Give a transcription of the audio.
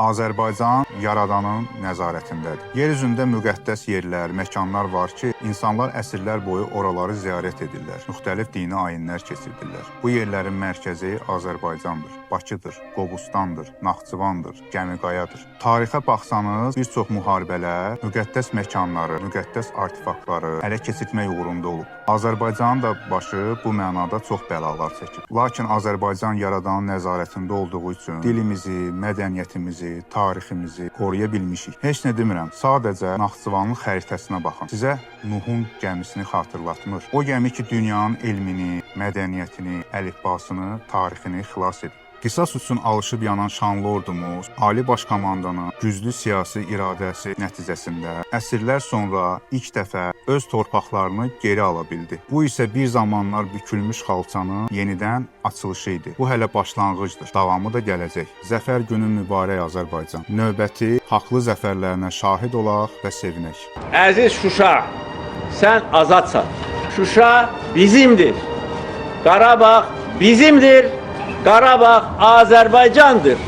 Azərbaycan yaradanın nəzarətindədir. Yer üzündə müqəddəs yerlər, məkanlar var ki, insanlar əsrlər boyu oraları ziyarət edirlər. Müxtəlif dini ayinlər keçirdirlər. Bu yerlərin mərkəzi Azərbaycandır. Bakıdır, Qobustandır, Naxçıvandır, Gəmiqayadır. Tarixə baxsanız, bir çox müharibələr, müqəddəs məkanları, müqəddəs artefaktları ələ keçirmək uğrunda olub. Azərbaycanın da başı bu mənada çox bəlalar çəkib. Lakin Azərbaycan yaradanın nəzarətində olduğu üçün dilimizi, mədəniyyətimizi, tariximizi qoruya bilmişik. Heç nə demirəm, sadəcə Naxçıvanın xəritəsinə baxın. Sizə Nuhun gəmisini xatırlatmır. O gəmi ki, dünyanın elmini, mədəniyyətini, əlifbasını, tarixini xilas edir. Qisas üçün alışıb yanan şanlı ordumuz, Ali Baş Komandanın güclü siyasi iradəsi nəticəsində əsrlər sonra ilk dəfə öz torpaqlarını geri ala bildi. Bu isə bir zamanlar bükülmüş xalçanın yenidən açılışı idi. Bu hələ başlanğıcdır, davamı da gələcək. Zəfər günü mübarək Azərbaycan. Növbəti haqlı zəfərlərinə şahid olaq və sevinək. Əziz Şuşa, sən azadsan. Şuşa bizimdir. Qarabağ bizimdir. Qarabağ Azərbaycandır.